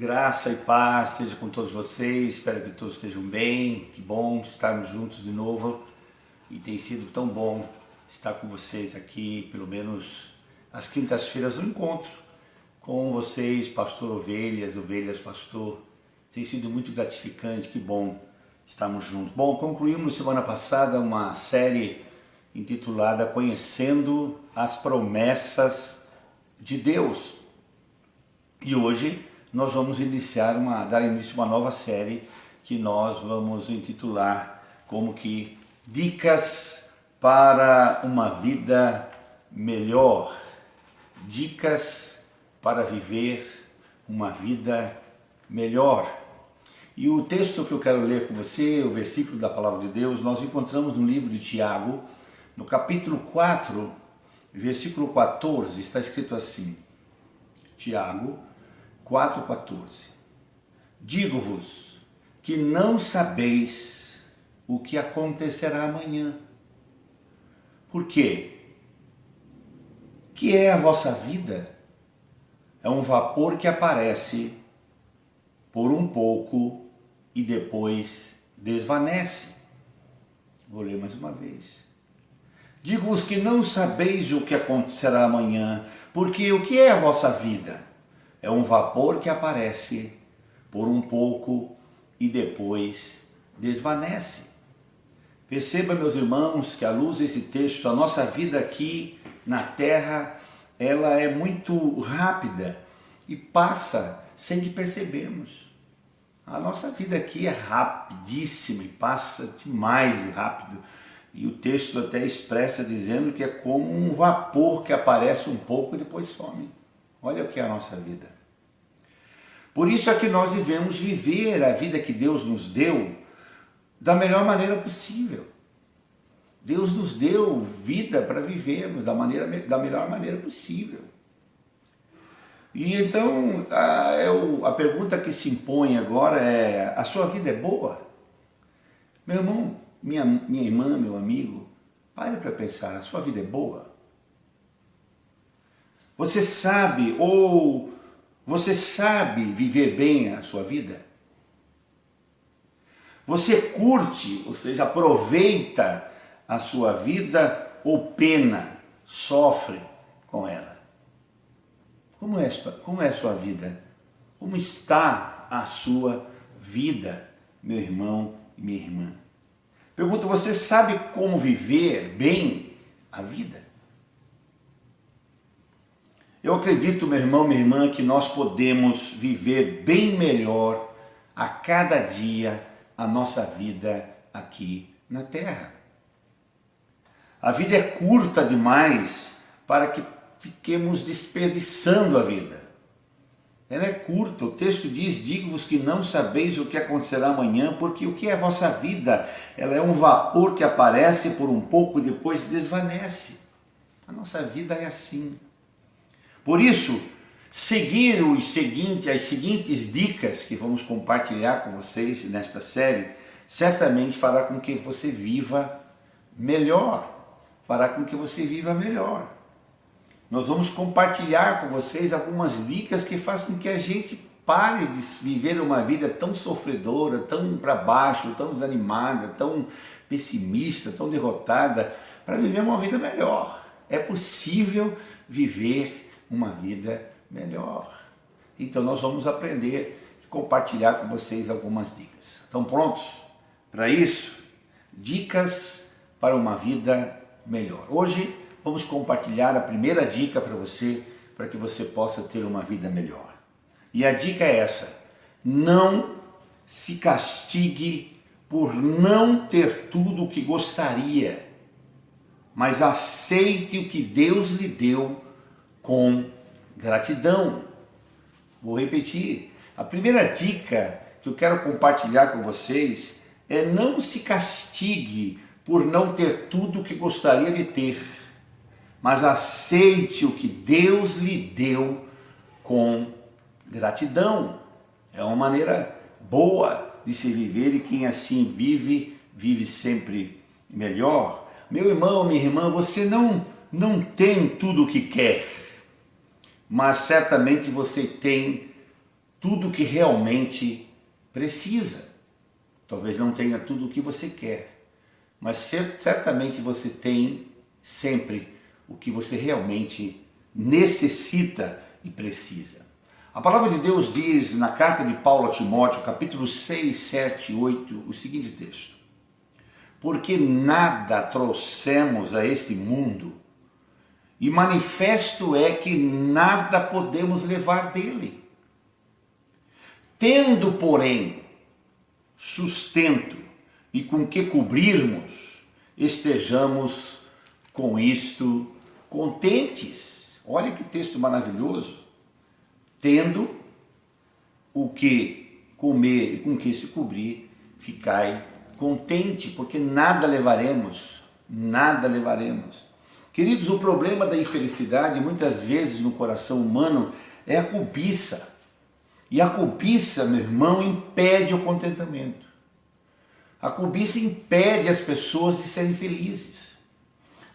Graça e paz seja com todos vocês, espero que todos estejam bem, que bom estarmos juntos de novo e tem sido tão bom estar com vocês aqui, pelo menos às quintas-feiras, no encontro com vocês, pastor ovelhas, pastor, tem sido muito gratificante, que bom estarmos juntos. Bom, concluímos semana passada uma série intitulada Conhecendo as Promessas de Deus e hoje nós vamos dar início a uma nova série que nós vamos intitular como que Dicas para uma Vida Melhor. Dicas para viver uma vida melhor. E o texto que eu quero ler com você, o versículo da Palavra de Deus, nós encontramos no livro de Tiago, no capítulo 4, versículo 14, está escrito assim, Tiago 4,14. Digo-vos que não sabeis o que acontecerá amanhã. Por quê? Que é a vossa vida? É um vapor que aparece por um pouco e depois desvanece. Vou ler mais uma vez. Digo-vos que não sabeis o que acontecerá amanhã, porque o que é a vossa vida? É um vapor que aparece por um pouco e depois desvanece. Perceba, meus irmãos, que à luz desse texto, a nossa vida aqui na terra, ela é muito rápida e passa sem que percebemos. A nossa vida aqui é rapidíssima e passa demais de rápido. E o texto até expressa dizendo que é como um vapor que aparece um pouco e depois some. Olha o que é a nossa vida. Por isso é que nós devemos viver a vida que Deus nos deu da melhor maneira possível. Deus nos deu vida para vivermos da melhor maneira possível. E então a pergunta que se impõe agora é: a sua vida é boa? Meu irmão, minha irmã, meu amigo, pare para pensar, a sua vida é boa? Você sabe viver bem a sua vida? Você curte, ou seja, aproveita a sua vida ou pena, sofre com ela? Como é a sua vida? Como está a sua vida, meu irmão e minha irmã? Pergunto, você sabe como viver bem a vida? Eu acredito, meu irmão, minha irmã, que nós podemos viver bem melhor a cada dia a nossa vida aqui na Terra. A vida é curta demais para que fiquemos desperdiçando a vida. Ela é curta, o texto diz, digo-vos que não sabeis o que acontecerá amanhã, porque o que é a vossa vida? Ela é um vapor que aparece por um pouco e depois desvanece. A nossa vida é assim. Por isso, seguir as seguintes dicas que vamos compartilhar com vocês nesta série, certamente fará com que você viva melhor. Fará com que você viva melhor. Nós vamos compartilhar com vocês algumas dicas que fazem com que a gente pare de viver uma vida tão sofredora, tão para baixo, tão desanimada, tão pessimista, tão derrotada, para viver uma vida melhor. É possível viver uma vida melhor. Então nós vamos aprender e compartilhar com vocês algumas dicas. Estão prontos para isso? Dicas para uma vida melhor. Hoje vamos compartilhar a primeira dica para você, para que você possa ter uma vida melhor. E a dica é essa: não se castigue por não ter tudo o que gostaria, mas aceite o que Deus lhe deu com gratidão. Vou repetir. A primeira dica que eu quero compartilhar com vocês é: não se castigue por não ter tudo o que gostaria de ter, mas aceite o que Deus lhe deu com gratidão. É uma maneira boa de se viver e quem assim vive, vive sempre melhor. Meu irmão, minha irmã, você não tem tudo o que quer, mas certamente você tem tudo que realmente precisa. Talvez não tenha tudo o que você quer, mas certamente você tem sempre o que você realmente necessita e precisa. A palavra de Deus diz na carta de Paulo a Timóteo, capítulo 6, 7 e 8, o seguinte texto: porque nada trouxemos a este mundo, e manifesto é que nada podemos levar dele. Tendo, porém, sustento e com que cobrirmos, estejamos com isto contentes. Olha que texto maravilhoso. Tendo o que comer e com que se cobrir, ficai contente, porque nada levaremos, nada levaremos. Queridos, o problema da infelicidade muitas vezes no coração humano é a cobiça. E a cobiça, meu irmão, impede o contentamento. A cobiça impede as pessoas de serem felizes.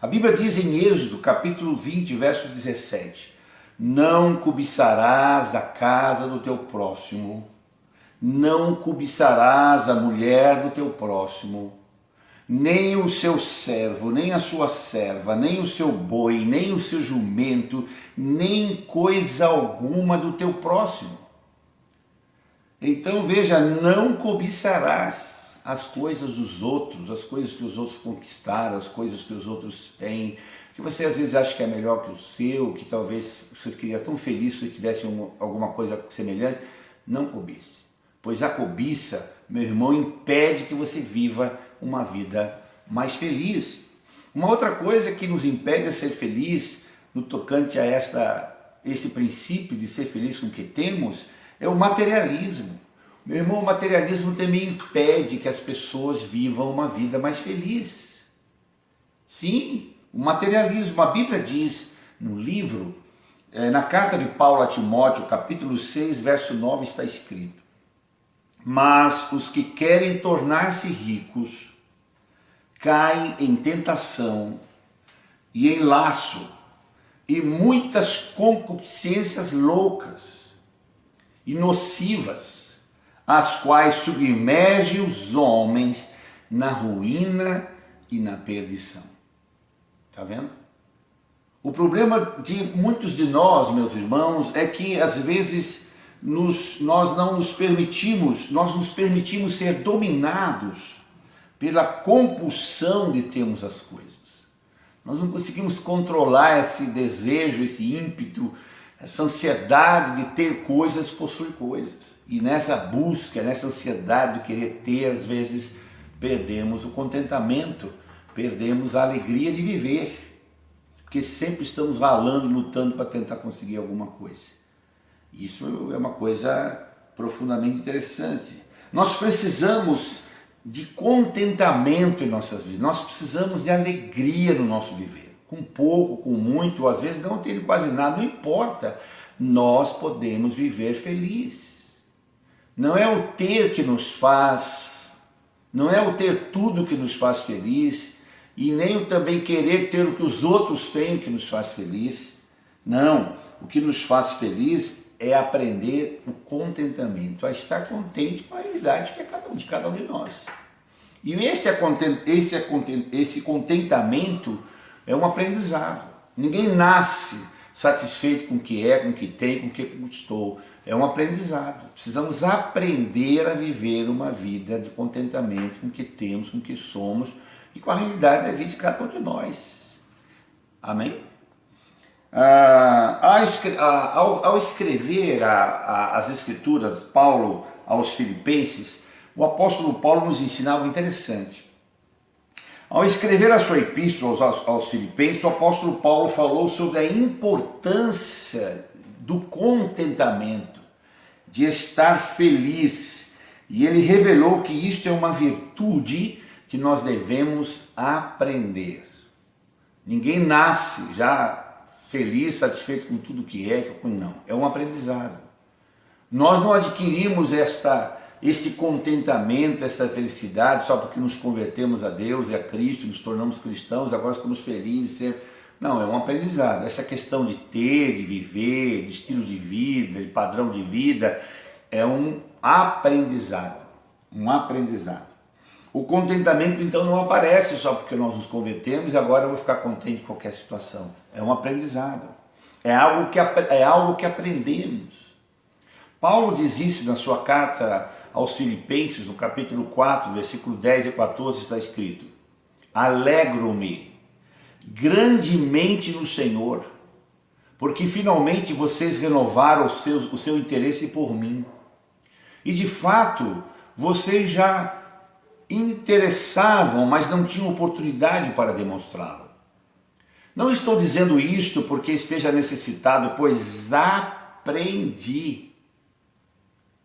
A Bíblia diz em Êxodo, capítulo 20, verso 17: não cobiçarás a casa do teu próximo, não cobiçarás a mulher do teu próximo, nem o seu servo, nem a sua serva, nem o seu boi, nem o seu jumento, nem coisa alguma do teu próximo. Então veja, não cobiçarás as coisas dos outros, as coisas que os outros conquistaram, as coisas que os outros têm, que você às vezes acha que é melhor que o seu, que talvez você queria tão feliz se você tivesse alguma coisa semelhante. Não cobice, pois a cobiça, meu irmão, impede que você viva uma vida mais feliz. Uma outra coisa que nos impede de ser feliz no tocante a esse princípio de ser feliz com o que temos é o materialismo. Meu irmão, o materialismo também impede que as pessoas vivam uma vida mais feliz. Sim, o materialismo, a Bíblia diz no livro, na carta de Paulo a Timóteo, capítulo 6, verso 9, está escrito: mas os que querem tornar-se ricos caem em tentação e em laço e muitas concupiscências loucas e nocivas, as quais submergem os homens na ruína e na perdição. Está vendo? O problema de muitos de nós, meus irmãos, é que às vezes nós nos permitimos ser dominados pela compulsão de termos as coisas. Nós não conseguimos controlar esse desejo, esse ímpeto, essa ansiedade de ter coisas, possuir coisas. E nessa busca, nessa ansiedade de querer ter, às vezes perdemos o contentamento, perdemos a alegria de viver, porque sempre estamos ralando, lutando para tentar conseguir alguma coisa. Isso é uma coisa profundamente interessante. Nós precisamos de contentamento em nossas vidas, nós precisamos de alegria no nosso viver. Com pouco, com muito, às vezes não tendo quase nada, não importa, nós podemos viver feliz. Não é o ter que nos faz, não é o ter tudo que nos faz feliz, e nem o também querer ter o que os outros têm que nos faz feliz. Não, o que nos faz feliz é aprender o contentamento, a estar contente com a realidade que é de cada um de nós. E esse contentamento é um aprendizado. Ninguém nasce satisfeito com o que é, com o que tem, com o que conquistou. É um aprendizado. Precisamos aprender a viver uma vida de contentamento com o que temos, com o que somos e com a realidade da vida de cada um de nós. Amém? Ao escrever as Escrituras, Paulo aos Filipenses, o apóstolo Paulo nos ensinava algo interessante. Ao escrever a sua epístola aos Filipenses, o apóstolo Paulo falou sobre a importância do contentamento, de estar feliz. E ele revelou que isto é uma virtude que nós devemos aprender. Ninguém nasce já feliz, satisfeito com tudo que é, não. É um aprendizado. Nós não adquirimos esse contentamento, essa felicidade só porque nos convertemos a Deus e a Cristo, nos tornamos cristãos, agora estamos felizes. Não, é um aprendizado. Essa questão de ter, de viver, de estilo de vida, de padrão de vida, é um aprendizado, um aprendizado. O contentamento então não aparece só porque nós nos convertemos e agora eu vou ficar contente em qualquer situação. É um aprendizado, é algo que aprendemos. Paulo diz isso na sua carta aos Filipenses, no capítulo 4, versículo 10 e 14, está escrito: alegro-me grandemente no Senhor, porque finalmente vocês renovaram o seu interesse por mim. E de fato, vocês já interessavam, mas não tinham oportunidade para demonstrá-lo. Não estou dizendo isto porque esteja necessitado, pois aprendi.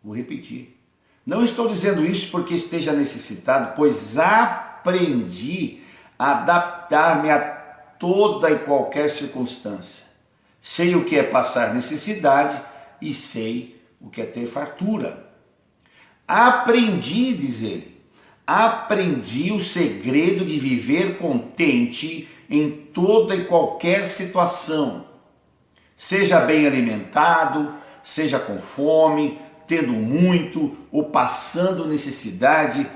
Vou repetir. Não estou dizendo isso porque esteja necessitado, pois aprendi a adaptar-me a toda e qualquer circunstância. Sei o que é passar necessidade e sei o que é ter fartura. Aprendi, diz ele, aprendi o segredo de viver contente em toda e qualquer situação. Seja bem alimentado, seja com fome, tendo muito ou passando necessidade,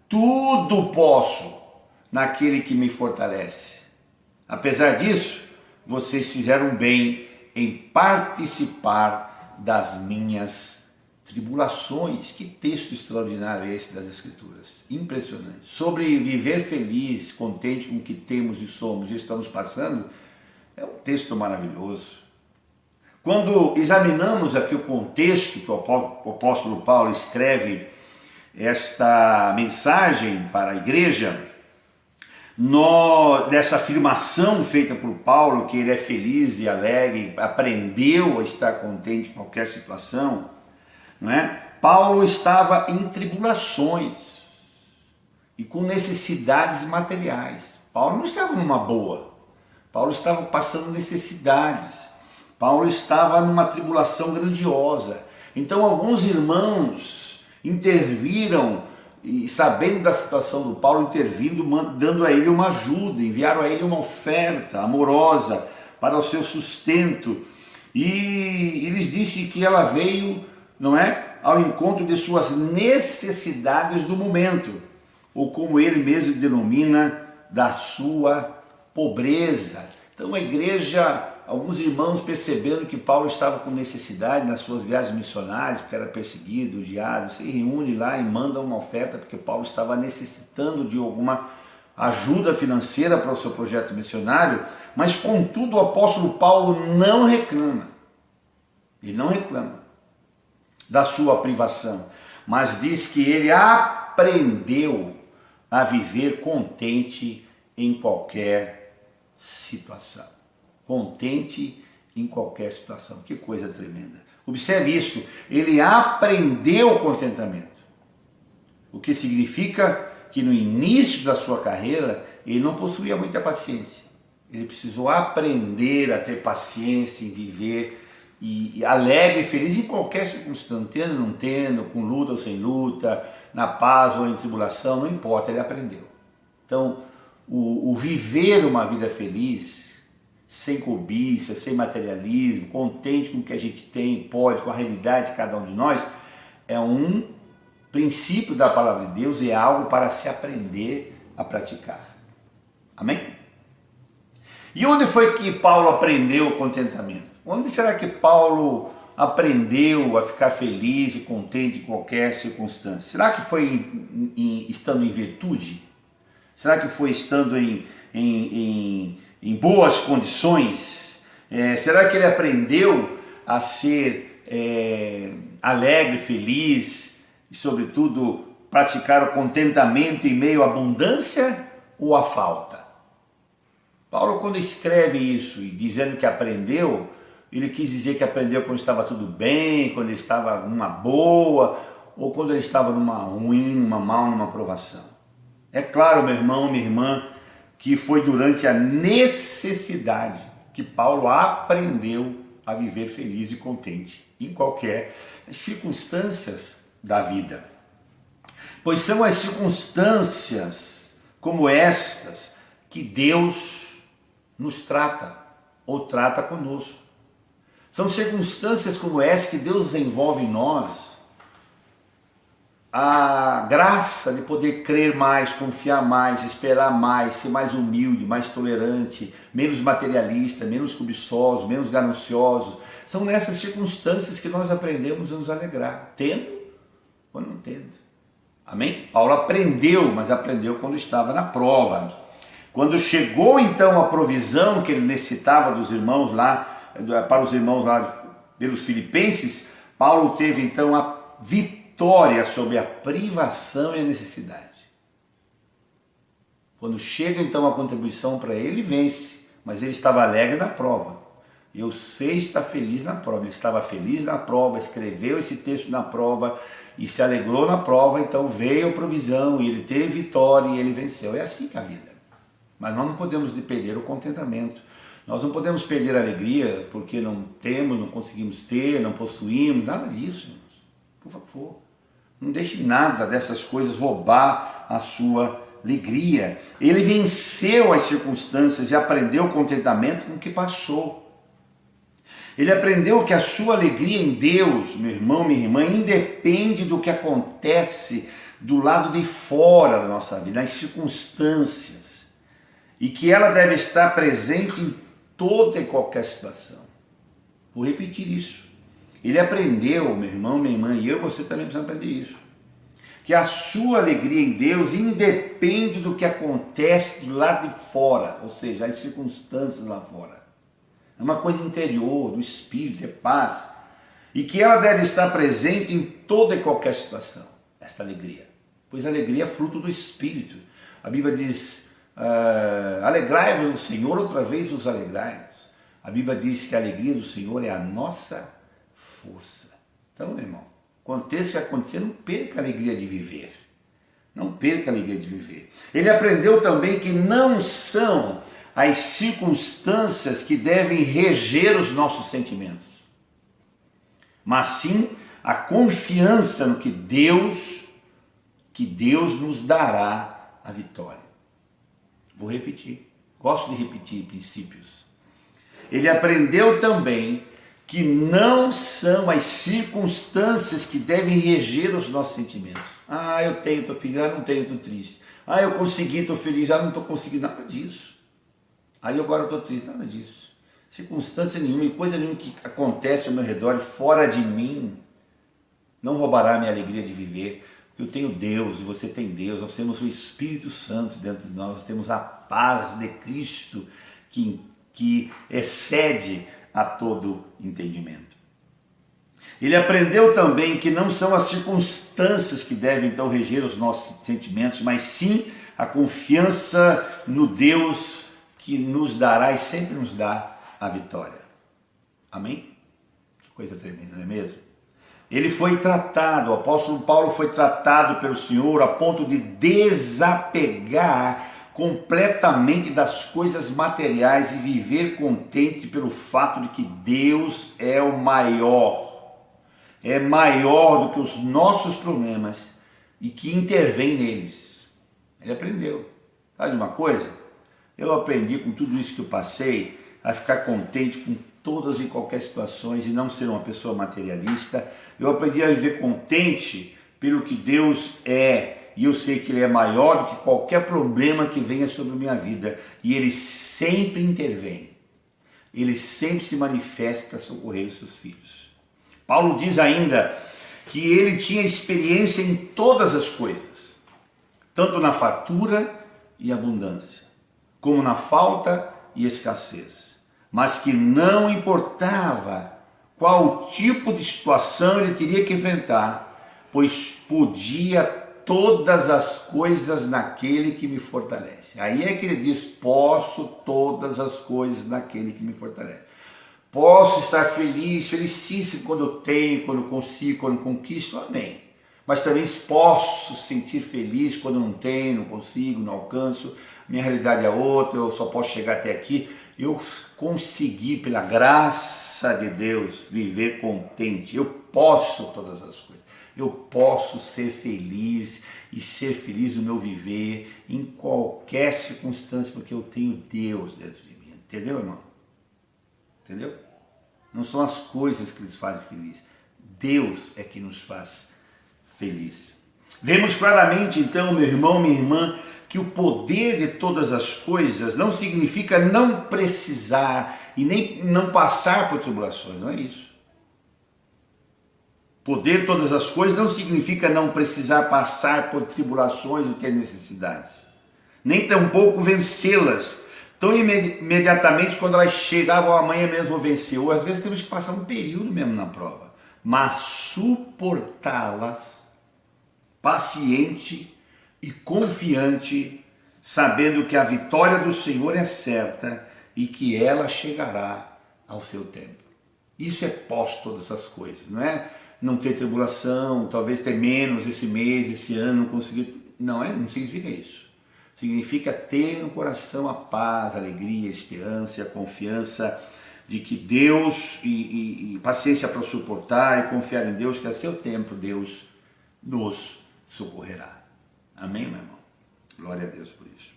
tudo posso naquele que me fortalece. Apesar disso, vocês fizeram bem em participar das minhas tribulações. Que texto extraordinário é esse das Escrituras, impressionante. Sobre viver feliz, contente com o que temos e somos e estamos passando, é um texto maravilhoso. Quando examinamos aqui o contexto que o apóstolo Paulo escreve esta mensagem para a igreja, dessa afirmação feita por Paulo, que ele é feliz e alegre, aprendeu a estar contente em qualquer situação, não é? Paulo estava em tribulações e com necessidades materiais. Paulo não estava numa boa, Paulo estava passando necessidades. Paulo estava numa tribulação grandiosa. Então alguns irmãos interviram, e sabendo da situação do Paulo, intervindo, dando a ele uma ajuda, enviaram a ele uma oferta amorosa para o seu sustento. E eles disse que ela veio, não é, ao encontro de suas necessidades do momento, ou como ele mesmo denomina, da sua pobreza. Então a igreja, alguns irmãos percebendo que Paulo estava com necessidade nas suas viagens missionárias, porque era perseguido, odiado, se reúne lá e manda uma oferta porque Paulo estava necessitando de alguma ajuda financeira para o seu projeto missionário, mas contudo o apóstolo Paulo não reclama, ele não reclama da sua privação, mas diz que ele aprendeu a viver contente em qualquer situação. Contente em qualquer situação. Que coisa tremenda. Observe isso. Ele aprendeu o contentamento. O que significa que no início da sua carreira ele não possuía muita paciência. Ele precisou aprender a ter paciência em viver e alegre e feliz em qualquer circunstância, tendo ou não tendo, com luta ou sem luta, na paz ou em tribulação, não importa, ele aprendeu. Então, o viver uma vida feliz, sem cobiça, sem materialismo, contente com o que a gente tem, pode, com a realidade de cada um de nós, é um princípio da palavra de Deus e é algo para se aprender a praticar. Amém? E onde foi que Paulo aprendeu o contentamento? Onde será que Paulo aprendeu a ficar feliz e contente em qualquer circunstância? Será que foi estando em virtude? Será que foi estando em boas condições? Será que ele aprendeu a ser alegre, feliz e, sobretudo, praticar o contentamento em meio à abundância ou à falta? Paulo, quando escreve isso e dizendo que aprendeu, ele quis dizer que aprendeu quando estava tudo bem, quando ele estava numa boa, ou quando ele estava numa ruim, numa mal, numa provação. É claro, meu irmão, minha irmã, que foi durante a necessidade que Paulo aprendeu a viver feliz e contente em qualquer circunstâncias da vida. Pois são as circunstâncias como estas que Deus nos trata ou trata conosco. São circunstâncias como essa que Deus envolve em nós a graça de poder crer mais, confiar mais, esperar mais, ser mais humilde, mais tolerante, menos materialista, menos cobiçoso, menos ganancioso. São nessas circunstâncias que nós aprendemos a nos alegrar, tendo ou não tendo. Amém? Paulo aprendeu, mas aprendeu quando estava na prova. Quando chegou então a provisão que ele necessitava dos irmãos lá, para os irmãos lá pelos filipenses, Paulo teve então a vitória sobre a privação e a necessidade. Quando chega então a contribuição para ele, vence, mas ele estava alegre na prova. Eu sei estar feliz na prova. Ele estava feliz na prova, escreveu esse texto na prova e se alegrou na prova, então veio a provisão e ele teve vitória e ele venceu. É assim que é a vida. Mas nós não podemos perder o contentamento. Nós não podemos perder a alegria porque não temos, não conseguimos ter, não possuímos, nada disso, irmãos. Por favor, não deixe nada dessas coisas roubar a sua alegria. Ele venceu as circunstâncias e aprendeu o contentamento com o que passou. Ele aprendeu que a sua alegria em Deus, meu irmão, minha irmã, independe do que acontece do lado de fora da nossa vida, nas circunstâncias, e que ela deve estar presente em toda e qualquer situação. Vou repetir isso. Ele aprendeu, meu irmão, minha irmã, e eu, você também precisa aprender isso, que a sua alegria em Deus independe do que acontece do lado de fora, ou seja, as circunstâncias lá fora. É uma coisa interior, do espírito, é paz. E que ela deve estar presente em toda e qualquer situação, essa alegria. Pois a alegria é fruto do espírito. A Bíblia diz, alegrai-vos no Senhor, outra vez vos alegrai-vos. A Bíblia diz que a alegria do Senhor é a nossa força. Então, meu irmão, aconteça o que acontecer, não perca a alegria de viver. Não perca a alegria de viver. Ele aprendeu também que não são as circunstâncias que devem reger os nossos sentimentos, mas sim a confiança no que Deus nos dará a vitória. Vou repetir, gosto de repetir princípios. Ele aprendeu também que não são as circunstâncias que devem reger os nossos sentimentos. Ah, eu tenho, estou feliz, não tenho, estou triste. Ah, eu consegui, estou feliz, não estou conseguindo, nada disso. Aí agora eu estou triste, nada disso. Circunstância nenhuma e coisa nenhuma que acontece ao meu redor, fora de mim, não roubará a minha alegria de viver. Porque eu tenho Deus e você tem Deus, nós temos o Espírito Santo dentro de nós temos a paz de Cristo que excede a todo entendimento. Ele aprendeu também que não são as circunstâncias que devem então reger os nossos sentimentos, mas sim a confiança no Deus que nos dará e sempre nos dá a vitória. Amém? Que coisa tremenda, não é mesmo? Ele foi tratado, o apóstolo Paulo foi tratado pelo Senhor a ponto de desapegar completamente das coisas materiais e viver contente pelo fato de que Deus é o maior. É maior do que os nossos problemas e que intervém neles. Ele aprendeu. Sabe de uma coisa? Eu aprendi com tudo isso que eu passei a ficar contente com todas e qualquer situações e não ser uma pessoa materialista. Eu aprendi a viver contente pelo que Deus é. E eu sei que Ele é maior do que qualquer problema que venha sobre a minha vida. E Ele sempre intervém. Ele sempre se manifesta para socorrer os seus filhos. Paulo diz ainda que ele tinha experiência em todas as coisas. Tanto na fartura e abundância, como na falta e escassez. Mas que não importava qual tipo de situação ele teria que enfrentar, pois podia todas as coisas naquele que me fortalece. Aí é que ele diz, posso todas as coisas naquele que me fortalece. Posso estar feliz, felicíssimo quando eu tenho, quando eu consigo, quando eu conquisto, amém. Mas também posso sentir feliz quando não tenho, não consigo, não alcanço, minha realidade é outra, eu só posso chegar até aqui. Eu consegui, pela graça de Deus, viver contente. Eu posso todas as coisas. Eu posso ser feliz e ser feliz no meu viver em qualquer circunstância, porque eu tenho Deus dentro de mim. Entendeu, irmão? Entendeu? Não são as coisas que nos fazem feliz. Deus é que nos faz feliz. Vemos claramente, então, meu irmão, minha irmã, que o poder de todas as coisas não significa não precisar e nem não passar por tribulações, não é isso. Poder de todas as coisas não significa não precisar passar por tribulações ou ter necessidades, nem tampouco vencê-las tão imediatamente quando elas chegavam, amanhã mesmo vou vencer. Ou às vezes temos que passar um período mesmo na prova, mas suportá-las paciente e confiante, sabendo que a vitória do Senhor é certa e que ela chegará ao seu tempo. Isso é pós todas as coisas, não é? Não ter tribulação, talvez ter menos esse mês, esse ano, não conseguir. Não significa isso. Significa ter no coração a paz, a alegria, a esperança e a confiança de que Deus, e paciência para suportar e confiar em Deus, que a seu tempo Deus nos socorrerá. Amém, meu irmão? Glória a Deus por isso.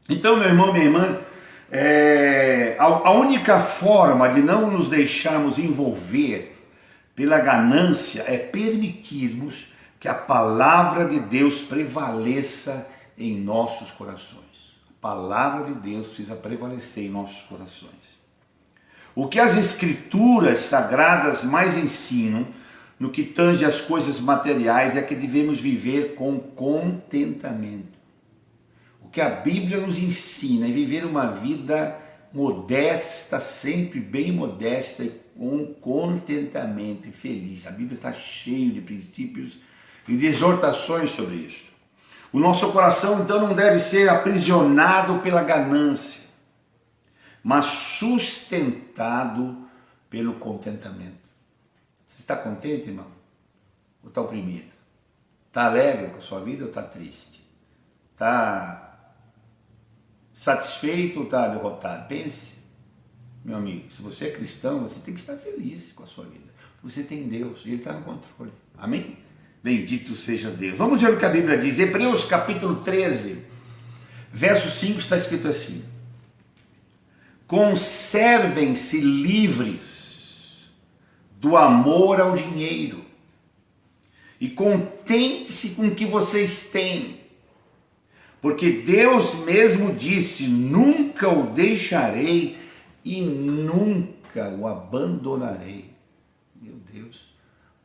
Então, meu irmão, minha irmã, a única forma de não nos deixarmos envolver pela ganância é permitirmos que a palavra de Deus prevaleça em nossos corações. A palavra de Deus precisa prevalecer em nossos corações. O que as Escrituras Sagradas mais ensinam no que tange as coisas materiais é que devemos viver com contentamento. O que a Bíblia nos ensina é viver uma vida modesta, sempre bem modesta e com contentamento e feliz. A Bíblia está cheia de princípios e de exortações sobre isso. O nosso coração então não deve ser aprisionado pela ganância, mas sustentado pelo contentamento. Você está contente, irmão? Ou está oprimido? Está alegre com a sua vida ou está triste? Está satisfeito ou está derrotado? Pense, meu amigo, se você é cristão, você tem que estar feliz com a sua vida. Porque você tem Deus e Ele está no controle. Amém? Bendito seja Deus. Vamos ver o que a Bíblia diz. Hebreus capítulo 13, verso 5 está escrito assim: conservem-se livres do amor ao dinheiro e contente-se com o que vocês têm, porque Deus mesmo disse: nunca o deixarei e nunca o abandonarei. Meu Deus.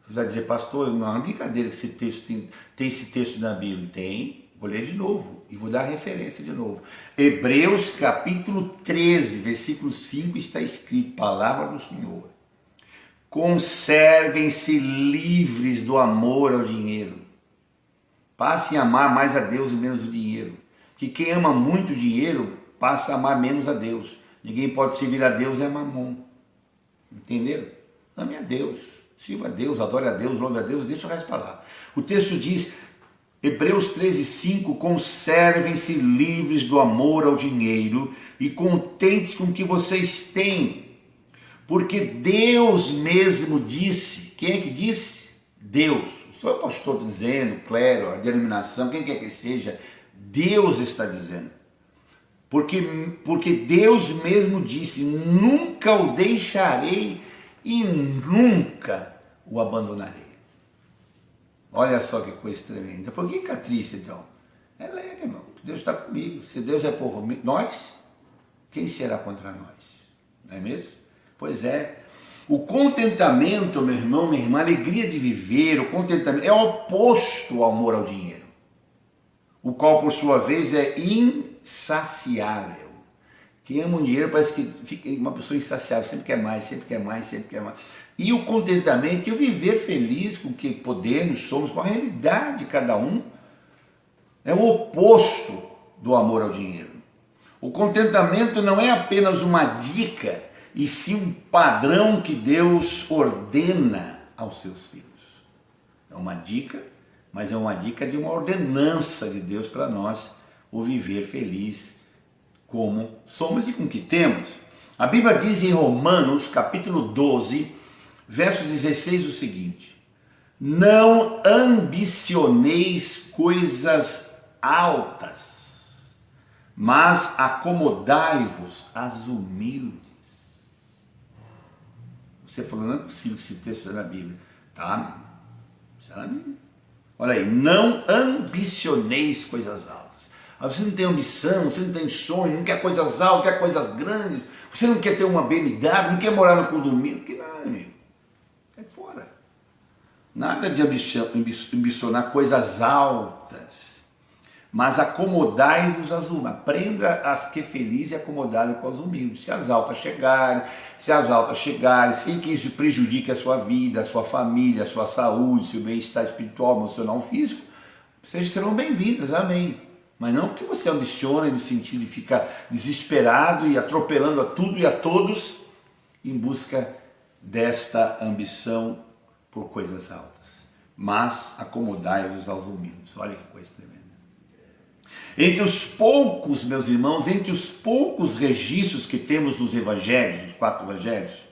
Você vai dizer, pastor, não é uma brincadeira que esse texto tem esse texto na Bíblia. Tem, vou ler de novo e vou dar a referência de novo. Hebreus capítulo 13, versículo 5 está escrito, palavra do Senhor: conservem-se livres do amor ao dinheiro. Passem a amar mais a Deus e menos o dinheiro. Porque quem ama muito o dinheiro passa a amar menos a Deus. Ninguém pode servir a Deus e a mamon. Entenderam? Ame a Deus, sirva a Deus, adore a Deus, louve a Deus, deixa o resto para lá. O texto diz, Hebreus 13, 5, conservem-se livres do amor ao dinheiro e contentes com o que vocês têm, porque Deus mesmo disse. Quem é que disse? Deus. O senhor pastor dizendo, clero, a denominação, quem quer que seja, Deus está dizendo. Porque Deus mesmo disse: nunca o deixarei e nunca o abandonarei. Olha só que coisa tremenda. Por que fica triste então? É alegre, irmão. Deus está comigo. Se Deus é por nós, quem será contra nós? Não é mesmo? Pois é. O contentamento, meu irmão, minha irmã, a alegria de viver, o contentamento é oposto ao amor ao dinheiro, o qual por sua vez é insaciável. Quem ama o dinheiro parece que fica uma pessoa insaciável, sempre quer mais, sempre quer mais, sempre quer mais. E o contentamento e o viver feliz com o que podemos, somos, com a realidade de cada um, é o oposto do amor ao dinheiro. O contentamento não é apenas uma dica, e sim um padrão que Deus ordena aos seus filhos. É uma dica, mas é uma dica de uma ordenança de Deus para nós, o viver feliz como somos e com o que temos. A Bíblia diz em Romanos, capítulo 12, verso 16, o seguinte: não ambicioneis coisas altas, mas acomodai-vos às humildes. Você falou, não é possível que esse texto é na Bíblia. Tá, isso é na Bíblia. Olha aí, não ambicioneis coisas altas. Você não tem ambição, você não tem sonho, não quer coisas altas, quer coisas grandes, você não quer ter uma BMW, não quer morar no condomínio, não quer nada, amigo. É fora. Nada de ambicionar coisas altas, mas acomodai-vos às humildes. Aprenda a ficar feliz e acomodado com as humildes. Se as altas chegarem, sem que isso prejudique a sua vida, a sua família, a sua saúde, seu bem-estar espiritual, emocional, físico, vocês serão bem-vindas, amém. Mas não porque você ambiciona no sentido de ficar desesperado e atropelando a tudo e a todos em busca desta ambição por coisas altas. Mas acomodai-vos aos humildes. Olha que coisa tremenda. Entre os poucos, meus irmãos, entre os poucos registros que temos nos evangelhos, os 4 evangelhos,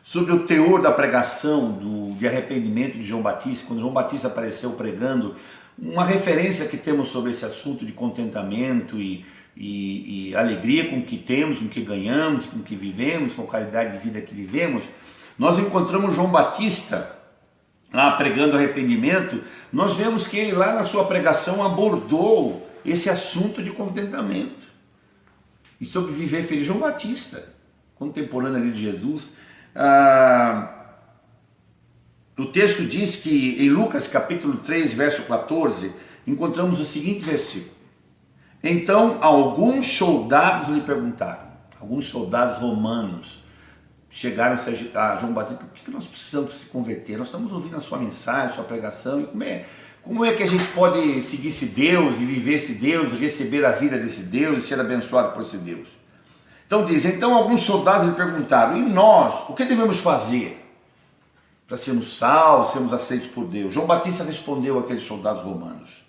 sobre o teor da pregação de arrependimento de João Batista, quando João Batista apareceu pregando, uma referência que temos sobre esse assunto de contentamento e alegria com o que temos, com o que ganhamos, com o que vivemos, com a qualidade de vida que vivemos, nós encontramos João Batista lá pregando arrependimento. Nós vemos que ele lá na sua pregação abordou esse assunto de contentamento e sobre viver feliz. João Batista, contemporâneo ali de Jesus, o texto diz que em Lucas capítulo 3, verso 14, encontramos o seguinte versículo: então alguns soldados lhe perguntaram, alguns soldados romanos chegaram a João Batista: por que nós precisamos se converter? Nós estamos ouvindo a sua mensagem, a sua pregação, e como é que a gente pode seguir esse Deus, e viver esse Deus, e receber a vida desse Deus, e ser abençoado por esse Deus? Então diz, então alguns soldados lhe perguntaram: e nós, o que devemos fazer para sermos salvos, sermos aceitos por Deus? João Batista respondeu àqueles soldados romanos: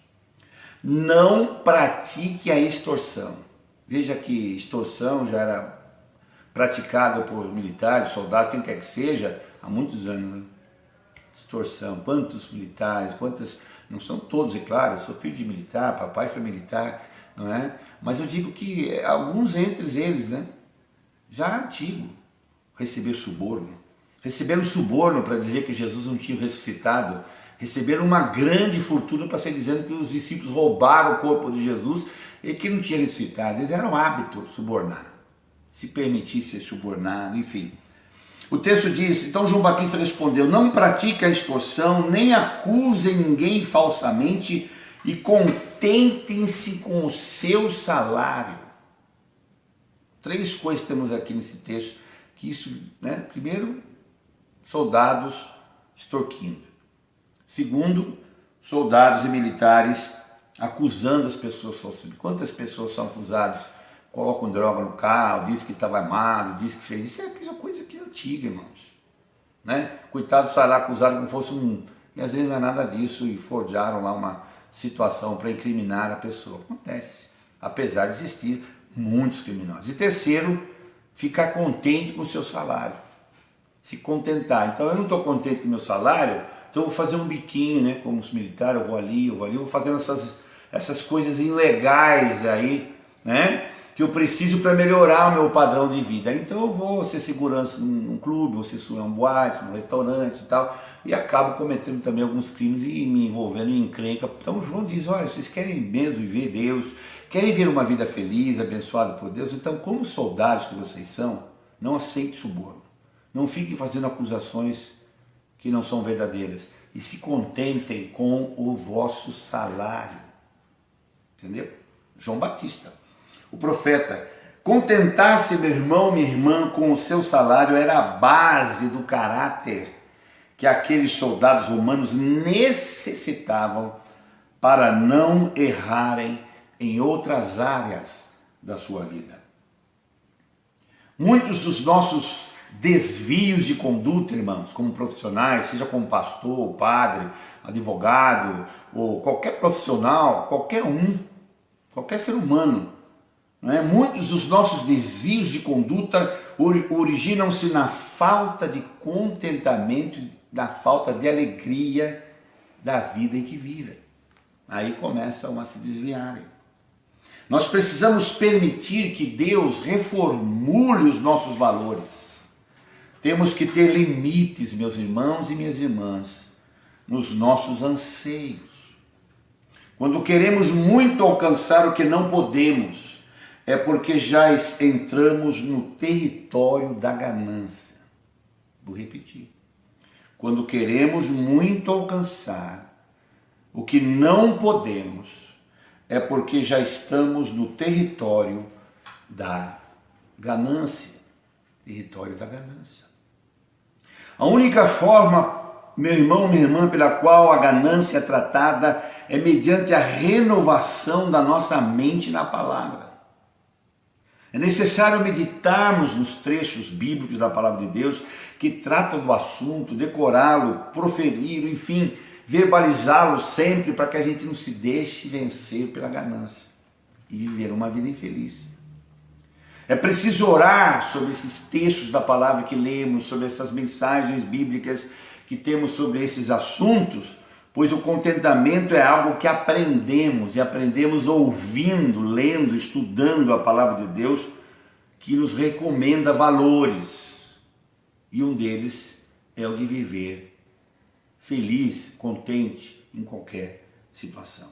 não pratique a extorsão. Veja que extorsão já era praticada por militares, soldados, quem quer que seja, há muitos anos, né? Extorsão, quantos militares, não são todos, é claro, eu sou filho de militar, papai foi militar, não é? Mas eu digo que alguns entre eles, né, já antigo, receberam suborno para dizer que Jesus não tinha ressuscitado, receberam uma grande fortuna para ser dizendo que os discípulos roubaram o corpo de Jesus e que não tinha ressuscitado. Eles eram hábito subornar, se permitisse ser subornado, enfim. O texto diz, então João Batista respondeu: não pratique a extorsão, nem acusem ninguém falsamente, e contentem-se com o seu salário. 3 coisas temos aqui nesse texto, que isso, né? Primeiro, soldados extorquindo. Segundo, soldados e militares acusando as pessoas falsamente. Quantas pessoas são acusadas, colocam droga no carro, diz que estava armado, diz que fez isso? É uma coisa que é antiga, irmãos. Né? Coitado será acusado como fosse e às vezes não é nada disso, e forjaram lá uma situação para incriminar a pessoa. Acontece, apesar de existir muitos criminosos. E terceiro, ficar contente com o seu salário. Se contentar. Então eu não estou contente com o meu salário, então eu vou fazer um biquinho, né? Como os militares, eu vou ali, eu vou fazendo essas coisas ilegais aí, né? Que eu preciso para melhorar o meu padrão de vida. Então eu vou ser segurança num clube, vou ser segurança num boate, num restaurante e tal, e acabo cometendo também alguns crimes e me envolvendo em encrenca. Então João diz, olha, vocês querem mesmo viver Deus, querem ver uma vida feliz, abençoada por Deus, então como soldados que vocês são, não aceitem suborno. Não fiquem fazendo acusações que não são verdadeiras, e se contentem com o vosso salário. Entendeu? João Batista, o profeta. Contentar-se, meu irmão, minha irmã, com o seu salário era a base do caráter que aqueles soldados romanos necessitavam para não errarem em outras áreas da sua vida. Muitos dos nossos desvios de conduta, irmãos, como profissionais, seja como pastor, padre, advogado, ou qualquer profissional, qualquer ser humano, não é? Muitos dos nossos desvios de conduta originam-se na falta de contentamento, na falta de alegria da vida em que vivem. Aí começam a se desviarem. Nós precisamos permitir que Deus reformule os nossos valores. Temos que ter limites, meus irmãos e minhas irmãs. nos nossos anseios. Quando queremos muito alcançar o que não podemos, é porque já entramos no território da ganância. Vou repetir. Quando queremos muito alcançar o que não podemos, é porque já estamos no território da ganância. Território da ganância. A única forma, meu irmão, minha irmã, pela qual a ganância é tratada é mediante a renovação da nossa mente na palavra. É necessário meditarmos nos trechos bíblicos da palavra de Deus que tratam do assunto, decorá-lo, proferi-lo, enfim, verbalizá-lo sempre para que a gente não se deixe vencer pela ganância e viver uma vida infeliz. É preciso orar sobre esses textos da palavra que lemos, sobre essas mensagens bíblicas que temos sobre esses assuntos, pois o contentamento é algo que aprendemos, e aprendemos ouvindo, lendo, estudando a palavra de Deus, que nos recomenda valores, e um deles é o de viver feliz, contente em qualquer situação.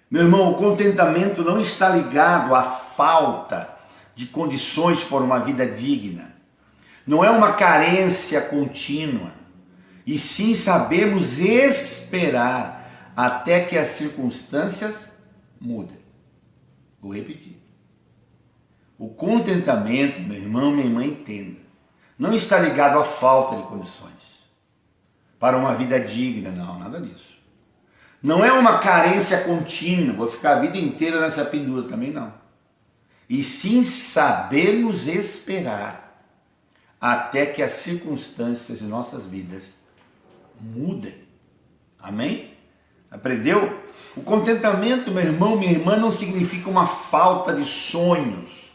Meu irmão, o contentamento não está ligado à falta de condições para uma vida digna, não é uma carência contínua, e sim sabemos esperar até que as circunstâncias mudem. Vou repetir. O contentamento, meu irmão, minha irmã, entenda, não está ligado à falta de condições para uma vida digna, não, nada disso. Não é uma carência contínua, vou ficar a vida inteira nessa pendura, também não. E sim sabemos esperar até que as circunstâncias de nossas vidas mudem. Amém? Aprendeu? O contentamento, meu irmão, minha irmã, não significa uma falta de sonhos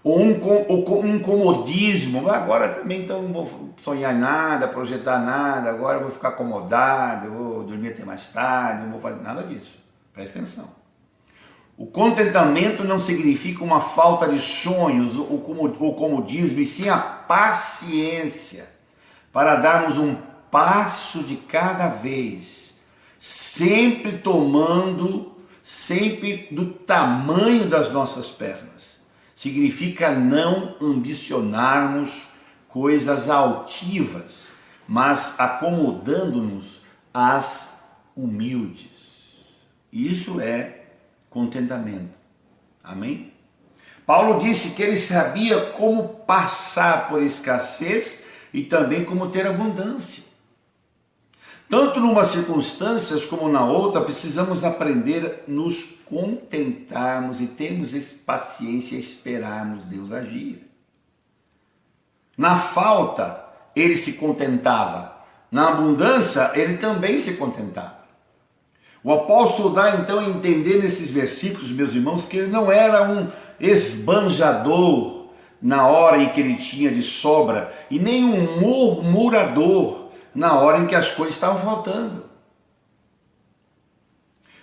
ou um comodismo. Agora também então não vou sonhar nada, projetar nada, agora eu vou ficar acomodado, eu vou dormir até mais tarde, não vou fazer nada disso. Presta atenção. O contentamento não significa uma falta de sonhos ou comodismo, e sim a paciência para darmos um passo de cada vez, sempre do tamanho das nossas pernas. Significa não ambicionarmos coisas altivas, mas acomodando-nos às humildes. Isso é contentamento. Amém? Paulo disse que ele sabia como passar por escassez e também como ter abundância. Tanto numa circunstância como na outra, precisamos aprender a nos contentarmos e termos paciência e esperarmos Deus agir. Na falta, ele se contentava. Na abundância, ele também se contentava. O apóstolo dá então a entender nesses versículos, meus irmãos, que ele não era um esbanjador na hora em que ele tinha de sobra e nem um murmurador na hora em que as coisas estavam faltando.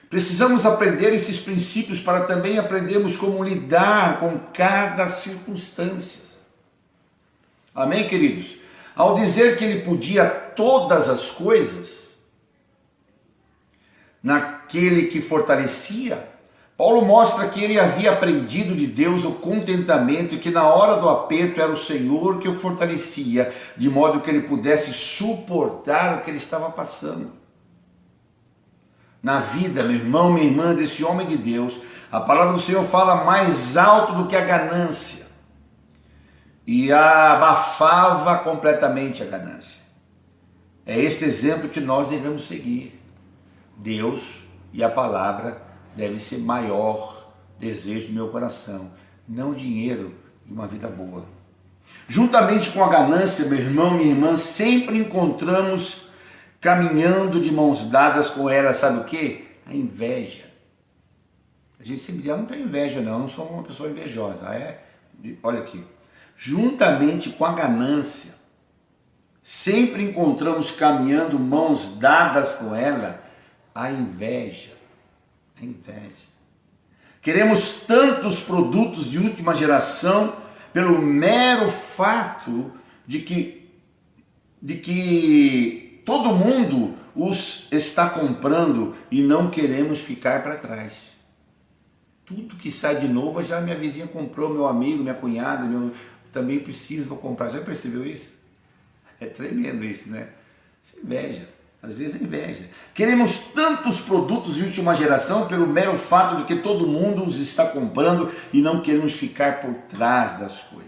Precisamos aprender esses princípios para também aprendermos como lidar com cada circunstância. Amém, queridos? Ao dizer que ele podia todas as coisas, naquele que fortalecia, Paulo mostra que ele havia aprendido de Deus o contentamento e que na hora do aperto era o Senhor que o fortalecia, de modo que ele pudesse suportar o que ele estava passando. Na vida, meu irmão, minha irmã, desse homem de Deus, a palavra do Senhor fala mais alto do que a ganância e abafava completamente a ganância. É esse exemplo que nós devemos seguir. Deus e a palavra deve ser maior desejo do meu coração, não dinheiro e uma vida boa. Juntamente com a ganância, meu irmão, minha irmã, sempre encontramos caminhando de mãos dadas com ela, sabe o que? A inveja. A gente sempre diz, eu não tenho inveja não, eu não sou uma pessoa invejosa. Olha aqui, juntamente com a ganância, sempre encontramos caminhando mãos dadas com ela, a inveja. A inveja. Queremos tantos produtos de última geração pelo mero fato de que todo mundo os está comprando e não queremos ficar para trás. Tudo que sai de novo, já minha vizinha comprou, meu amigo, minha cunhada, também preciso, vou comprar. Já percebeu isso? É tremendo isso, né? Isso é inveja. Às vezes é inveja. Queremos tantos produtos de última geração pelo mero fato de que todo mundo os está comprando e não queremos ficar por trás das coisas.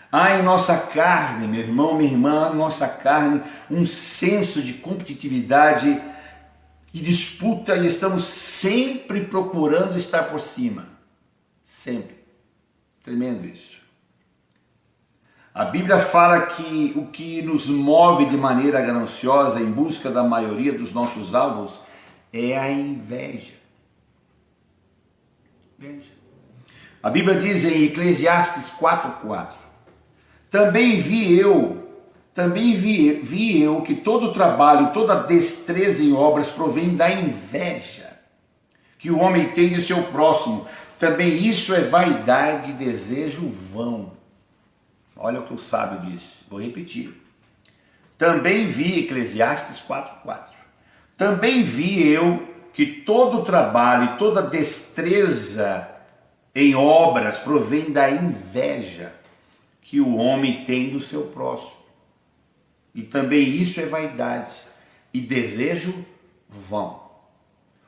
Há em nossa carne, meu irmão, minha irmã, nossa carne, um senso de competitividade e disputa e estamos sempre procurando estar por cima. Sempre. Tremendo isso. A Bíblia fala que o que nos move de maneira gananciosa em busca da maioria dos nossos alvos é a inveja. Inveja. A Bíblia diz em Eclesiastes 4:4: Também vi eu que todo trabalho, toda destreza em obras provém da inveja que o homem tem de seu próximo. Também isso é vaidade e desejo vão. Olha o que o sábio diz, vou repetir. Também vi, Eclesiastes 4:4. Também vi eu que todo trabalho, toda destreza em obras provém da inveja que o homem tem do seu próximo. E também isso é vaidade e desejo vão.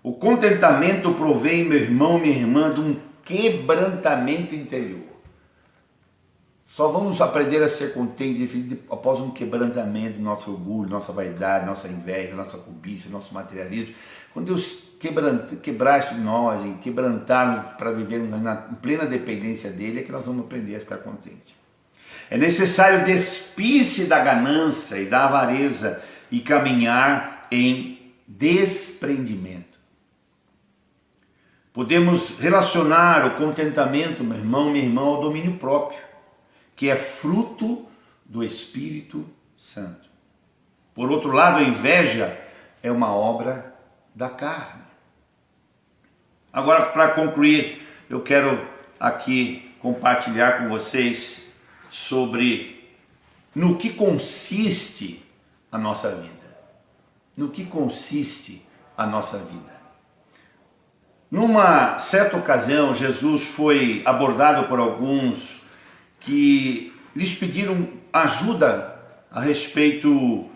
O contentamento provém, meu irmão, minha irmã, de um quebrantamento interior. Só vamos aprender a ser contentes após um quebrantamento do nosso orgulho, nossa vaidade, nossa inveja, nossa cobiça, nosso materialismo. Quando Deus quebrar isso de nós e quebrantar-nos para viver na plena dependência dele, é que nós vamos aprender a ficar contentes. É necessário despir-se da ganância e da avareza e caminhar em desprendimento. Podemos relacionar o contentamento, meu irmão, minha irmã, ao domínio próprio, que é fruto do Espírito Santo. Por outro lado, a inveja é uma obra da carne. Agora, para concluir, eu quero aqui compartilhar com vocês sobre no que consiste a nossa vida. No que consiste a nossa vida. Numa certa ocasião, Jesus foi abordado por alguns que lhes pediram ajuda a respeito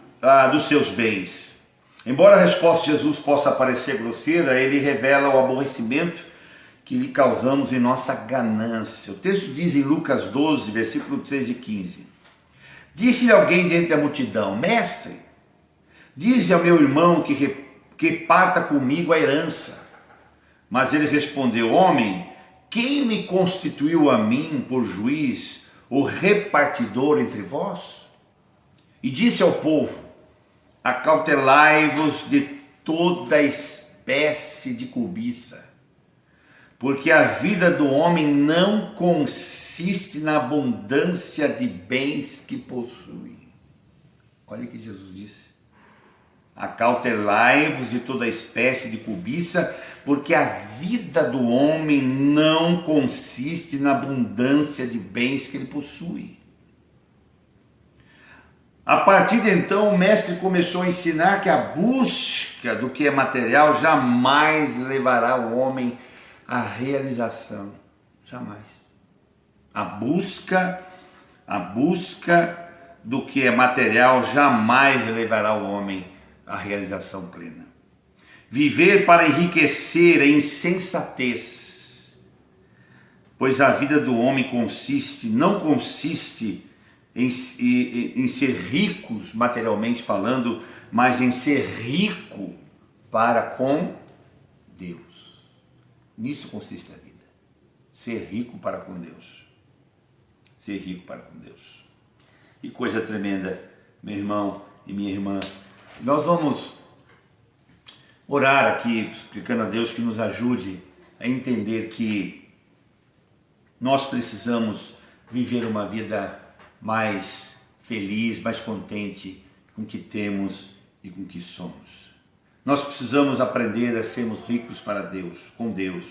dos seus bens. Embora a resposta de Jesus possa parecer grosseira, ele revela o aborrecimento que lhe causamos em nossa ganância. O texto diz em Lucas 12, versículo 13 e 15. Disse-lhe alguém dentre a multidão: Mestre, dize ao meu irmão que parta comigo a herança. Mas ele respondeu: Homem, quem me constituiu a mim por juiz ou repartidor entre vós? E disse ao povo: Acautelai-vos de toda espécie de cobiça, porque a vida do homem não consiste na abundância de bens que possui. Olha o que Jesus disse. Acautelai-vos de toda espécie de cobiça, porque a vida do homem não consiste na abundância de bens que ele possui. A partir de então, o mestre começou a ensinar que a busca do que é material jamais levará o homem à realização. Jamais. A busca do que é material jamais levará o homem à realização plena. Viver para enriquecer é insensatez, pois a vida do homem não consiste em ser ricos materialmente falando, mas em ser rico para com Deus. Nisso consiste a vida. Ser rico para com Deus. Ser rico para com Deus. Que coisa tremenda, meu irmão e minha irmã. Nós vamos orar aqui, explicando a Deus que nos ajude a entender que nós precisamos viver uma vida mais feliz, mais contente com o que temos e com o que somos. Nós precisamos aprender a sermos ricos para Deus, com Deus.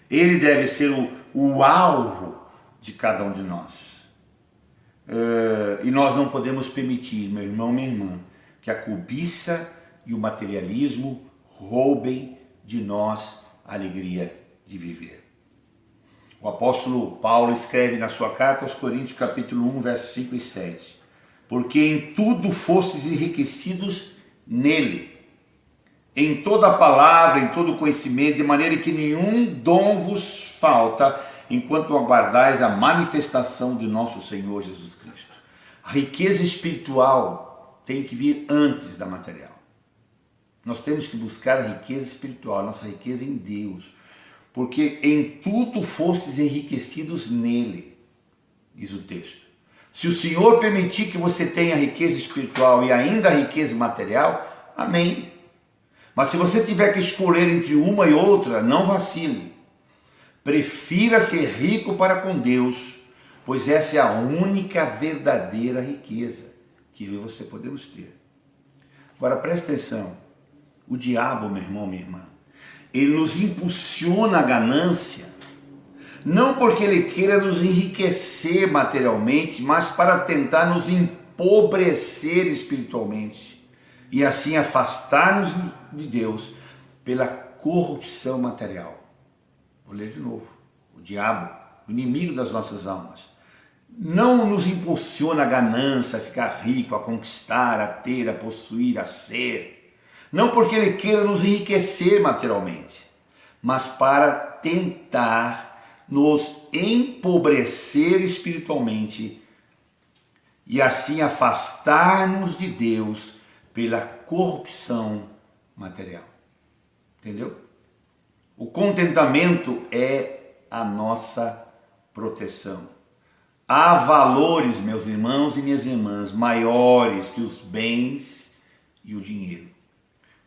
Ele deve ser o alvo de cada um de nós. E nós não podemos permitir, meu irmão, minha irmã, que a cobiça e o materialismo roubem de nós a alegria de viver. O apóstolo Paulo escreve na sua carta aos Coríntios, capítulo 1, versos 5 e 7. Porque em tudo fostes enriquecidos nele, em toda palavra, em todo conhecimento, de maneira que nenhum dom vos falta, enquanto aguardais a manifestação de nosso Senhor Jesus Cristo. A riqueza espiritual tem que vir antes da material. Nós temos que buscar a riqueza espiritual, a nossa riqueza em Deus. Porque em tudo fostes enriquecidos nele, diz o texto. Se o Senhor permitir que você tenha riqueza espiritual e ainda a riqueza material, amém. Mas se você tiver que escolher entre uma e outra, não vacile. Prefira ser rico para com Deus, pois essa é a única verdadeira riqueza que eu e você podemos ter. Agora preste atenção, o diabo, meu irmão, minha irmã, ele nos impulsiona à ganância, não porque ele queira nos enriquecer materialmente, mas para tentar nos empobrecer espiritualmente e assim afastar-nos de Deus pela corrupção material. Vou ler de novo. O diabo, o inimigo das nossas almas, não nos impulsiona a ganância, a ficar rico, a conquistar, a ter, a possuir, a ser. Não porque ele queira nos enriquecer materialmente, mas para tentar nos empobrecer espiritualmente e assim afastar-nos de Deus pela corrupção material. Entendeu? O contentamento é a nossa proteção. Há valores, meus irmãos e minhas irmãs, maiores que os bens e o dinheiro.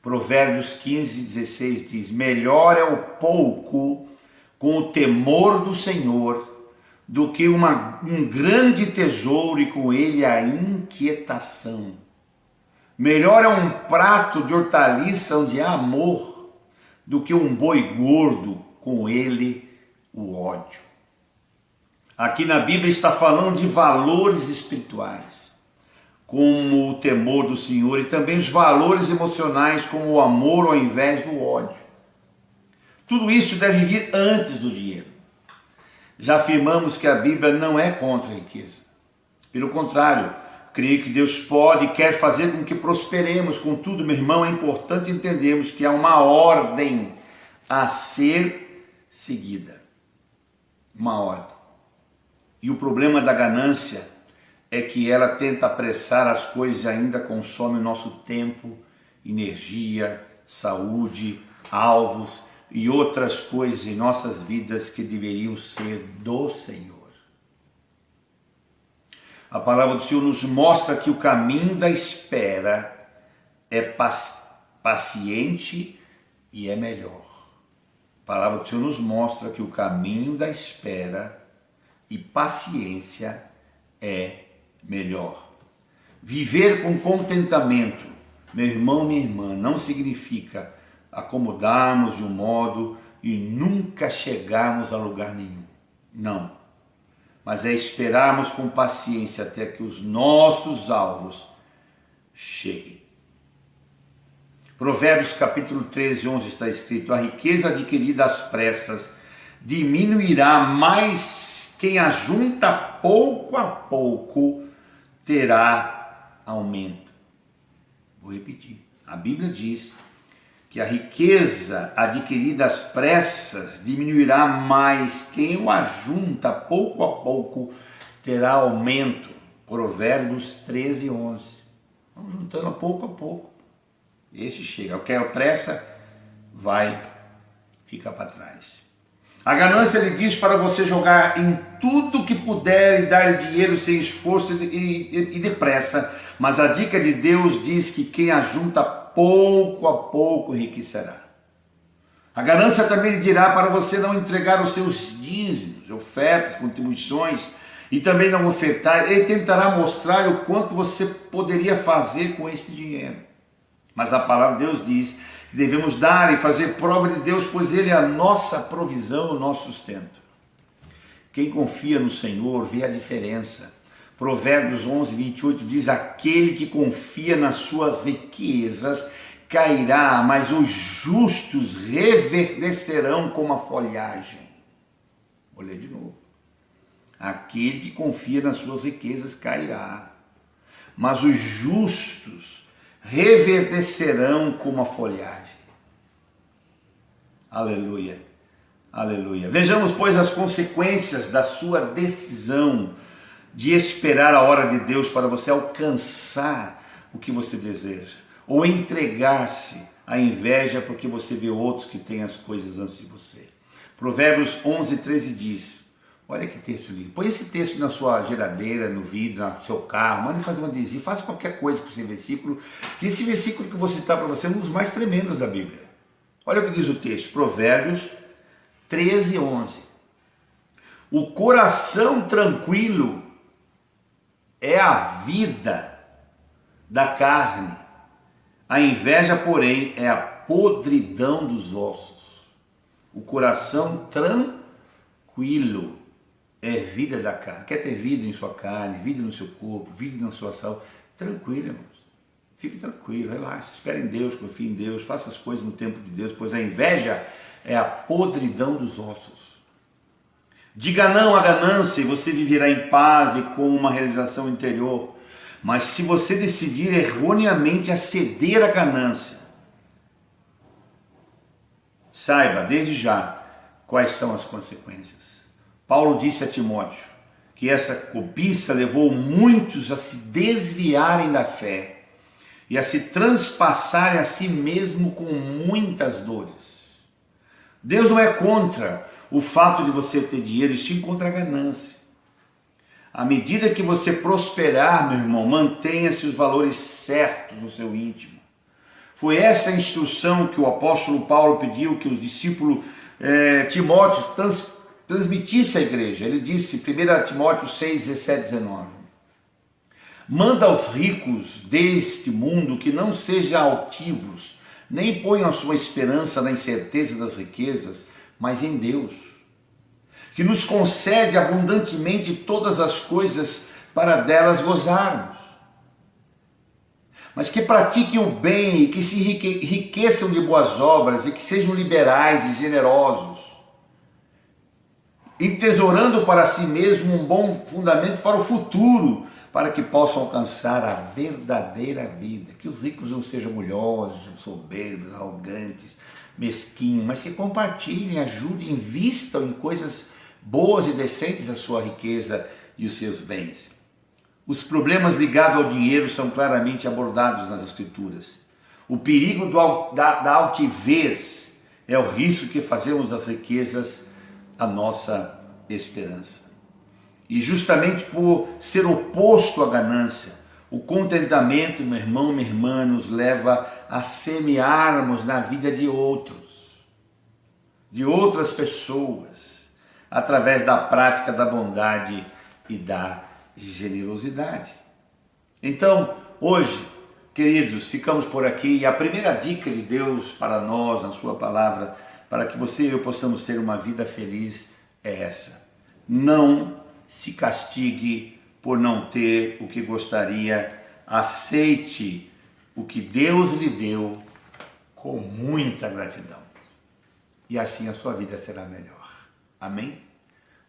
Provérbios 15:16 diz: melhor é o pouco com o temor do Senhor do que um grande tesouro e com ele a inquietação. Melhor é um prato de hortaliça onde há amor do que um boi gordo com ele o ódio. Aqui na Bíblia está falando de valores espirituais, como o temor do Senhor, e também os valores emocionais, como o amor ao invés do ódio. Tudo isso deve vir antes do dinheiro. Já afirmamos que a Bíblia não é contra a riqueza. Pelo contrário, creio que Deus pode e quer fazer com que prosperemos. Contudo, meu irmão, é importante entendermos que há uma ordem a ser seguida. Uma ordem. E o problema da ganância é que ela tenta apressar as coisas e ainda consome o nosso tempo, energia, saúde, alvos e outras coisas em nossas vidas que deveriam ser do Senhor. A palavra do Senhor nos mostra que o caminho da espera é paciente e é melhor. A palavra do Senhor nos mostra que o caminho da espera e paciência é melhor. Viver com contentamento, meu irmão, minha irmã, não significa acomodarmos de um modo e nunca chegarmos a lugar nenhum. Não. Mas é esperarmos com paciência até que os nossos alvos cheguem. Provérbios capítulo 13:11 está escrito: a riqueza adquirida às pressas diminuirá, mas quem ajunta pouco a pouco terá aumento. Vou repetir. A Bíblia diz que a riqueza adquirida às pressas diminuirá, mas quem o ajunta pouco a pouco terá aumento. Provérbios 13:11. Vamos juntando pouco a pouco. Esse chega. Eu quero pressa, vai ficar para trás. A ganância, ele diz para você jogar em tudo que puder e dar dinheiro sem esforço e depressa. Mas a dica de Deus diz que quem ajunta pouco a pouco enriquecerá. A ganância também lhe dirá para você não entregar os seus dízimos, ofertas, contribuições e também não ofertar. Ele tentará mostrar o quanto você poderia fazer com esse dinheiro. Mas a palavra de Deus diz que devemos dar e fazer prova de Deus, pois Ele é a nossa provisão, o nosso sustento. Quem confia no Senhor vê a diferença. Provérbios 11:28 diz: aquele que confia nas suas riquezas cairá, mas os justos reverdecerão como a folhagem. Vou ler de novo. Aquele que confia nas suas riquezas cairá, mas os justos reverdecerão como a folhagem. Aleluia, aleluia. Vejamos, pois, as consequências da sua decisão de esperar a hora de Deus para você alcançar o que você deseja, ou entregar-se à inveja porque você vê outros que têm as coisas antes de você. Provérbios 11:13 diz, olha que texto lindo, põe esse texto na sua geladeira, no vidro, no seu carro, mande fazer um adesivo, faça qualquer coisa com esse versículo, que esse versículo que eu vou citar para você é um dos mais tremendos da Bíblia. Olha o que diz o texto, Provérbios 13:11. O coração tranquilo é a vida da carne, a inveja, porém, é a podridão dos ossos. O coração tranquilo é vida da carne. Quer ter vida em sua carne, vida no seu corpo, vida na sua saúde? Tranquilo, irmãos. Fique tranquilo, relaxe, espere em Deus, confie em Deus, faça as coisas no tempo de Deus, pois a inveja é a podridão dos ossos. Diga não à ganância e você viverá em paz e com uma realização interior. Mas se você decidir erroneamente a ceder à ganância, saiba desde já quais são as consequências. Paulo disse a Timóteo que essa cobiça levou muitos a se desviarem da fé e a se transpassarem a si mesmo com muitas dores. Deus não é contra o fato de você ter dinheiro, e sim contra a ganância. À medida que você prosperar, meu irmão, mantenha-se os valores certos no seu íntimo. Foi essa a instrução que o apóstolo Paulo pediu que o discípulo Timóteo transmitisse à igreja. Ele disse, 1 Timóteo 6, 17, 19. Manda aos ricos deste mundo que não sejam altivos, nem ponham a sua esperança na incerteza das riquezas, mas em Deus, que nos concede abundantemente todas as coisas para delas gozarmos. Mas que pratiquem o bem e que se enriqueçam de boas obras e que sejam liberais e generosos, entesourando para si mesmo um bom fundamento para o futuro, para que possam alcançar a verdadeira vida. Que os ricos não sejam orgulhosos, soberbos, arrogantes, mesquinhos, mas que compartilhem, ajudem, invistam em coisas boas e decentes a sua riqueza e os seus bens. Os problemas ligados ao dinheiro são claramente abordados nas Escrituras. O perigo da altivez é o risco que fazemos das riquezas a nossa esperança. E justamente por ser oposto à ganância, o contentamento, meu irmão, minha irmã, nos leva a semearmos na vida de outros, de outras pessoas, através da prática da bondade e da generosidade. Então, hoje, queridos, ficamos por aqui e a primeira dica de Deus para nós, na sua palavra, para que você e eu possamos ter uma vida feliz é essa: não se castigue por não ter o que gostaria, aceite o que Deus lhe deu com muita gratidão. E assim a sua vida será melhor. Amém?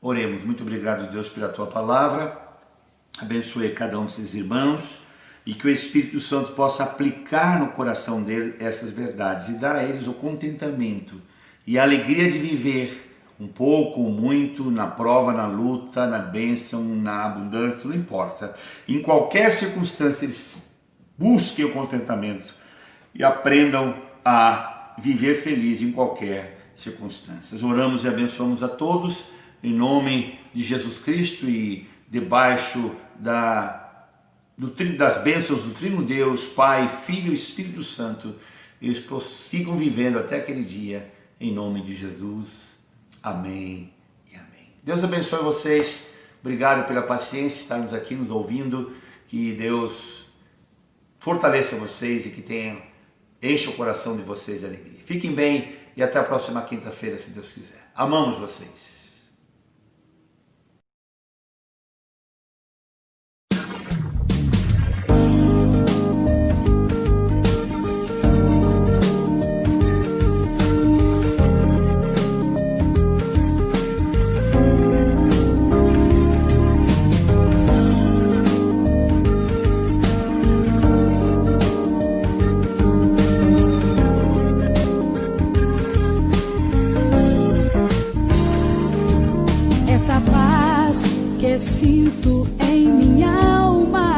Oremos. Muito obrigado, Deus, pela tua palavra. Abençoe cada um desses irmãos e que o Espírito Santo possa aplicar no coração dele essas verdades e dar a eles o contentamento e a alegria de viver um pouco ou muito, na prova, na luta, na bênção, na abundância, não importa. Em qualquer circunstância, eles busquem o contentamento e aprendam a viver feliz em qualquer circunstância. Oramos e abençoamos a todos, em nome de Jesus Cristo e debaixo das bênçãos do Trino Deus, Pai, Filho e Espírito Santo, eles prossigam vivendo até aquele dia, em nome de Jesus. Amém e amém. Deus abençoe vocês. Obrigado pela paciência, estarmos aqui nos ouvindo. Que Deus fortaleça vocês e que encha o coração de vocês de alegria. Fiquem bem e até a próxima quinta-feira, se Deus quiser. Amamos vocês. que sinto em minha alma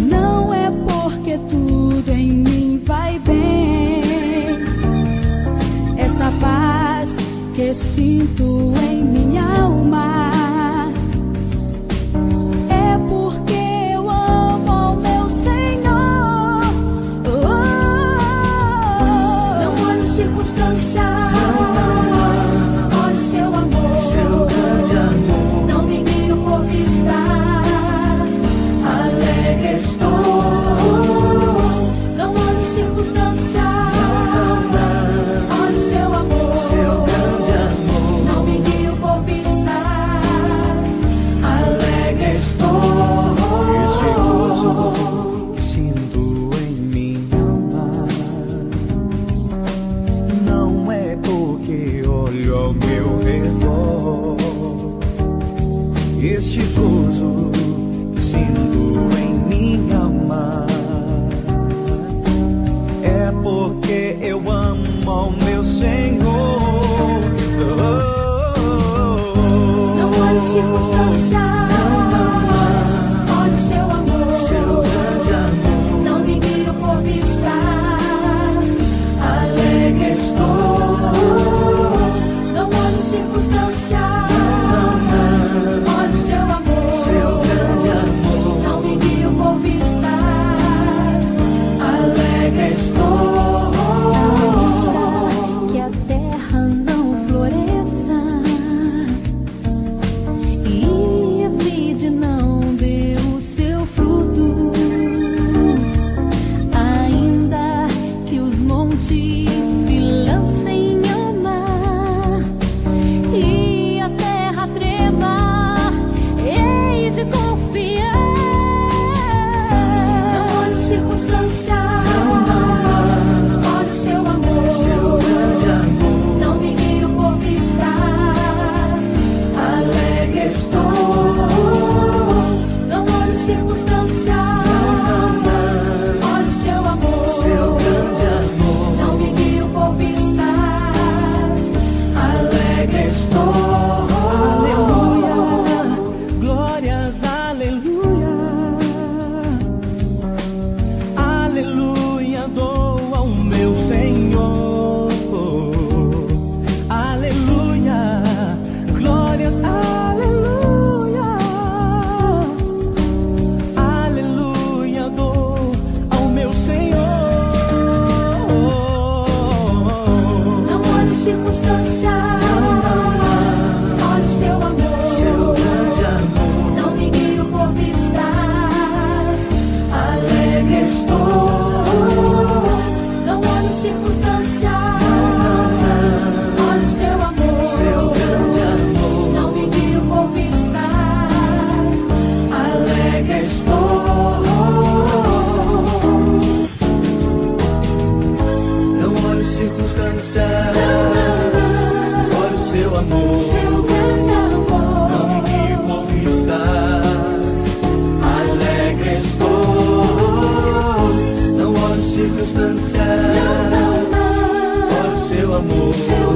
não é porque tudo em mim vai bem. Esta paz que sinto em minha alma é porque eu amo ao meu Senhor. Não olho circunstância, olho seu amor, seu grande amor. Não me guio por vistas, alegre estou. Não olho circunstância, olho seu amor, seu grande amor. Não me guio por vistas, alegre estou. Este gozo que sinto em minha alma não é porque olho ao meu redor. Este gozo que sinto em minha alma é porque eu amo ao meu Senhor. Não olho circunstância, olho seu amor, Seu grande amor. não me guio por vistas, alegre estou. Não olho circunstância, olho seu amor, Seu grande amor. não me guio por vistas, alegre estou. Que a terra não floresça e a vide não dê o seu fruto, ainda que os montes se lancem ao mar e a terra trema, hei de confiar. Não olho circunstância, olho seu amor, Seu grande amor. não me guio por vistas, alegre estou. Não olho circunstância, olho seu amor, Seu grande amor. não me guio por vistas, alegre estou. Aleluia, glórias, aleluia. Aleluia, dou ao meu Senhor. Aleluia, glórias, aleluia. Aleluia, dou ao meu Senhor. Não olho circunstância, olho seu amor, Seu grande amor. não me guio por vistas, alegre estou. Não olho circunstância, olho seu amor, Seu grande amor. não me guio por vistas, alegre estou. Não olho circunstância, olho seu amor. Seu grande amor, Não me guio por vistas, alegre estou. Não olho circunstância, olho seu amor. seu